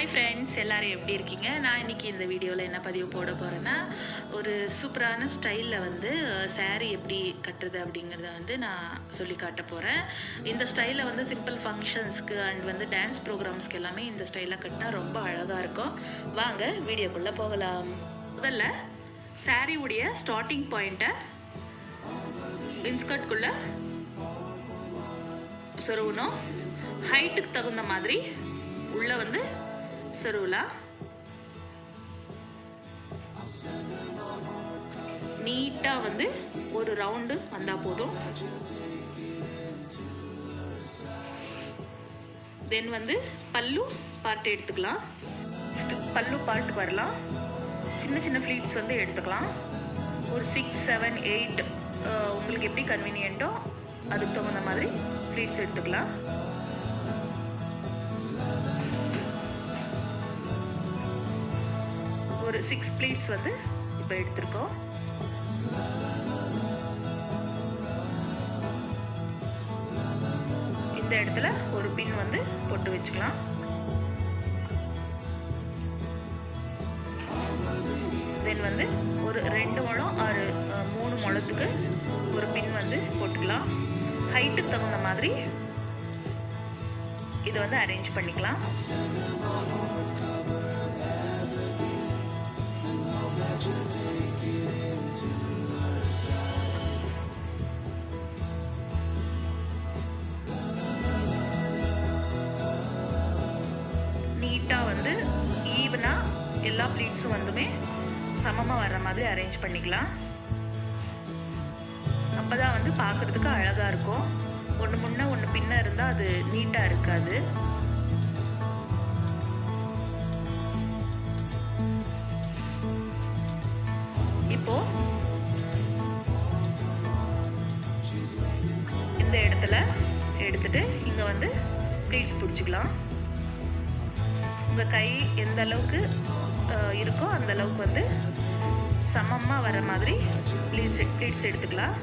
Hi friends, எல்லாரும் எப்படி இருக்கீங்க? நான் இன்னைக்கு இந்த வீடியோல என்ன பதிவு போட போறேன்னா ஒரு சூப்பரான ஸ்டைல்ல வந்து saree எப்படி கட்டுறது அப்படிங்கறத வந்து நான் சொல்லி காட்ட போறேன். இந்த ஸ்டைல்ல வந்து சிம்பிள் ஃபங்க்ஷன்ஸ்க்கு and வந்து டான்ஸ் ப்ரோகிராம்ஸ்க்கு எல்லாமே இந்த ஸ்டைல்ல கட்டினா ரொம்ப அழகா இருக்கும். வாங்க வீடியோக்குள்ள போகலாம். முதல்ல saree உடைய ஸ்டார்டிங் பாயிண்ட இன்ஸ்கர்ட் குள்ள சொருவணும். ஹைட்டுக்கு தகுந்த மாதிரி உள்ள வந்து சொருவலாம். நீட்டா வந்து ஒரு ரவுண்டு வந்தா போதும். தென் வந்து பல்லு பார்ட் எடுத்துக்கலாம். பல்லு பார்ட் வரலாம். சின்ன சின்ன ஃப்ளீட்ஸ் வந்து எடுத்துக்கலாம். ஒரு 6, 7, 8 உங்களுக்கு எப்படி கன்வீனியன்ட்டோ அதுக்கு தகுந்த மாதிரி ஃப்ளீட்ஸ் எடுத்துக்கலாம். ஒரு 6 pleats வந்து இப்போ எடுத்துருக்கோம். இந்த இடத்துல ஒரு பின் வந்து போட்டு வச்சுக்கலாம். தென் வந்து ஒரு 2 முழம் ஒரு 3 முழத்துக்கு ஒரு பின் வந்து போட்டுக்கலாம். ஹைட்டுக்கு தகுந்த மாதிரி இதை வந்து அரேஞ்ச் பண்ணிக்கலாம். நீட்டா வந்து ஈவனா எல்லா ப்ளீட்ஸும் வந்துமே சமமா வர்ற மாதிரி அரேஞ்ச் பண்ணிக்கலாம். அப்பதான் வந்து பார்க்கிறதுக்கு அழகா இருக்கும். ஒன்று முன்ன ஒன்று பின்ன இருந்தா அது நீட்டா இருக்காது. இப்போ இந்த இடத்துல எடுத்துட்டு இங்க வந்து ப்ளீட்ஸ் பிடிச்சிக்கலாம். உங்க கை எந்த அளவுக்கு இருக்கோ அந்த அளவுக்கு வந்து சமமா வர மாதிரி ப்ளீட்ஸ் எடுத்துக்கலாம்.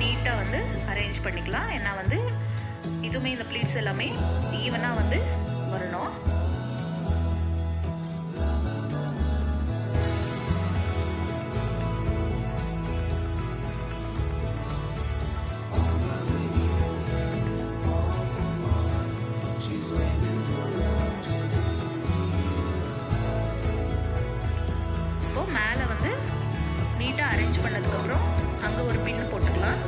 நீட்டா வந்து அரேஞ்ச் பண்ணிக்கலாம். ஏன்னா வந்து இதுவுமே இந்த ப்ளீட்ஸ் எல்லாமே ஈவனா வந்து வரணும். இப்போ மேல வந்து நீட்டா அரேஞ்ச் பண்ணதுக்கு அப்புறம் அங்க ஒரு பின் போட்டுக்கலாம்.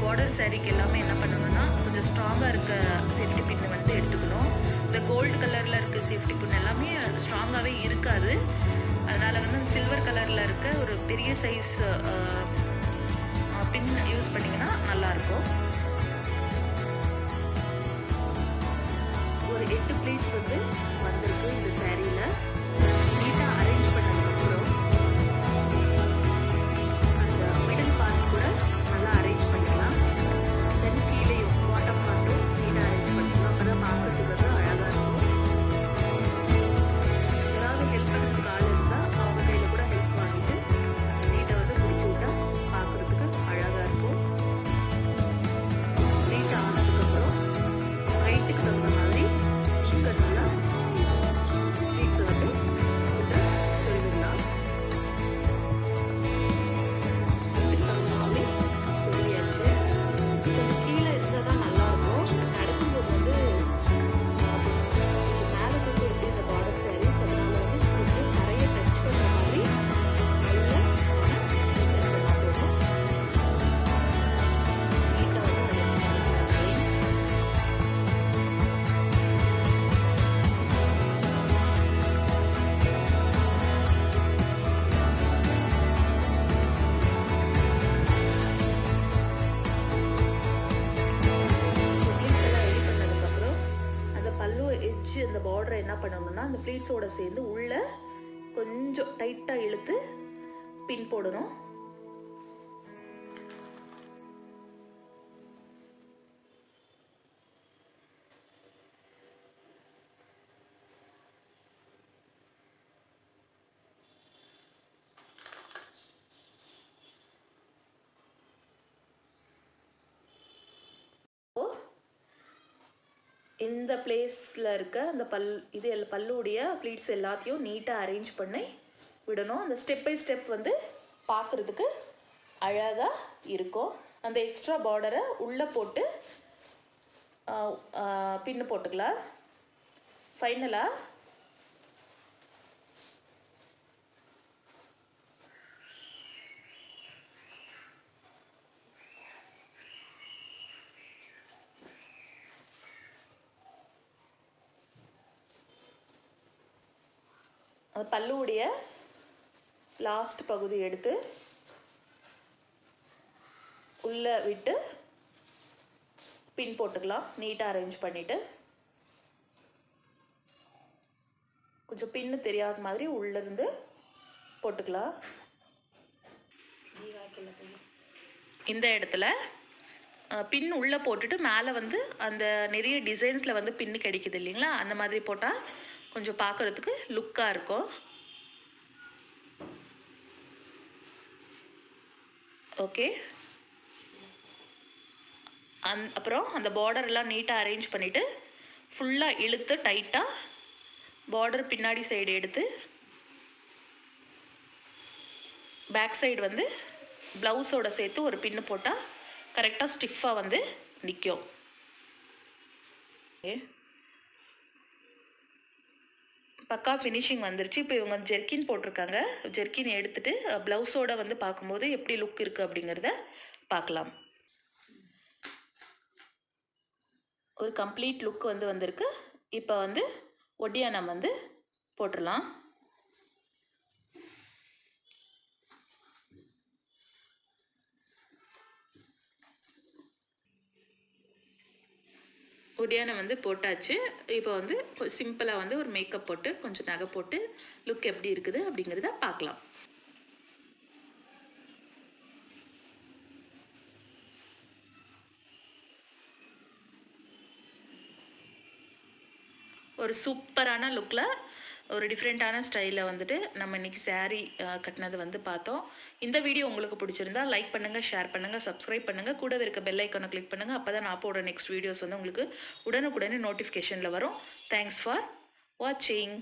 பார்டர் சாரீக்கு எல்லாமே என்ன பண்ணணும்னா கொஞ்சம் ஸ்ட்ராங்காக இருக்க சேஃப்டி பின் வந்து எடுத்துக்கணும். இந்த கோல்டு கலரில் இருக்க சேஃப்டி பின் எல்லாமே ஸ்ட்ராங்காகவே இருக்காது. அதனால் வந்து சில்வர் கலரில் இருக்க ஒரு பெரிய சைஸ் பின் யூஸ் பண்ணிங்கன்னா நல்லாயிருக்கும். ஒரு 8 ப்ளீட்ஸ் வந்து வந்திருக்கு இந்த சாரியில். நீட்டாக அரேஞ்ச் பண்ணதுக்கப்புறம் அந்த மிடில் பார்ட் கூட நல்லா அரேஞ்ச் பண்ணிக்கலாம். தென் கீழேயும் பாட்டம் பார்ட்டும் நீட்டாக அரேஞ்ச் பண்ணிக்கலாம். அப்போ தான் பார்க்கறதுக்கு வந்து அழகாக இருக்கும். ஏதாவது ஹெல்ப் பண்ணுறதுக்கு ஆள் இருந்தால் அவங்க கையில் கூட ஹெல்ப் வாங்கிட்டு நீட்டை வந்து பிடிச்சி விட்டா பார்க்குறதுக்கு அழகாக இருக்கும். நீட்டாக ஆனதுக்கப்புறம் ஹைட்டுக்கு தகுந்த மாதிரி ஸ்கர்ட்லாம் ப்ளீட்ஸை வந்து பண்ணணும்னா அந்த ப்ளீட்ஸோட சேர்ந்து உள்ள கொஞ்சம் டைட்டாக இழுத்து பின் போடணும். இந்த பிளேஸில் இருக்க அந்த பல்லுடைய ப்ளீட்ஸ் எல்லாத்தையும் நீட்டாக அரேஞ்ச் பண்ணி விடணும். அந்த ஸ்டெப் பை ஸ்டெப் வந்து பார்க்குறதுக்கு அழகாக இருக்கும். அந்த எக்ஸ்ட்ரா பார்டரை உள்ளே போட்டு பின்னு போட்டுக்கலாம். ஃபைனலாக பல்லுடைய லாஸ்ட் பகுதி எடுத்து உள்ளே விட்டு பின் போட்டுக்கலாம். நீட்டாக அரேஞ்ச் பண்ணிவிட்டு கொஞ்சம் பின்னு தெரியாத மாதிரி உள்ளேருந்து போட்டுக்கலாம். இந்த இடத்துல பின் உள்ளே போட்டுட்டு மேலே வந்து அந்த நிறைய டிசைன்ஸில் வந்து பின்னு கிடைக்குது இல்லைங்களா, அந்த மாதிரி போட்டால் கொஞ்சம் பார்க்குறதுக்கு லுக்காக இருக்கும். ஓகே, அப்புறம் அந்த பார்டர் எல்லாம் நீட்டாக அரேஞ்ச் பண்ணிவிட்டு ஃபுல்லாக இழுத்து டைட்டாக பார்டர் பின்னாடி சைடு எடுத்து பேக் சைடு வந்து ப்ளவுஸோட சேர்த்து ஒரு பின்னு போட்டால் கரெக்டாக ஸ்டிஃபாக வந்து நிற்கும். ஓகே, பக்கா ஃபினிஷிங் வந்துருச்சு. இப்போ இவங்க ஜெர்கின் போட்டிருக்காங்க. ஜெர்கின் எடுத்துட்டு ப்ளவுஸோட வந்து பார்க்கும்போது எப்படி லுக் இருக்குது அப்படிங்கிறத பார்க்கலாம். ஒரு கம்ப்ளீட் லுக் வந்து வந்திருக்கு. இப்போ வந்து ஒட்டியானம் வந்து போட்டுடலாம். ஒடியானம் வந்து போட்டாச்சு. இப்போ வந்து சிம்பிளாக வந்து ஒரு மேக்கப் போட்டு கொஞ்சம் நகை போட்டு லுக் எப்படி இருக்குது அப்படிங்கிறத பார்க்கலாம். ஒரு சூப்பரான லுக்கில் ஒரு டிஃப்ரெண்ட்டான ஸ்டைலில் வந்துட்டு நம்ம இன்றைக்கி saree கட்டினது வந்து பார்த்தோம். இந்த வீடியோ உங்களுக்கு பிடிச்சிருந்தா லைக் பண்ணுங்கள், ஷேர் பண்ணுங்கள், சப்ஸ்கிரைப் பண்ணுங்கள், கூடவே இருக்க பெல் ஐக்கானை கிளிக் பண்ணுங்கள். அப்போ தான் நான் போடுற நெக்ஸ்ட் வீடியோஸ் வந்து உங்களுக்கு உடனுக்குடனே நோட்டிஃபிகேஷனில் வரும். தேங்க்ஸ் ஃபார் வாட்சிங்.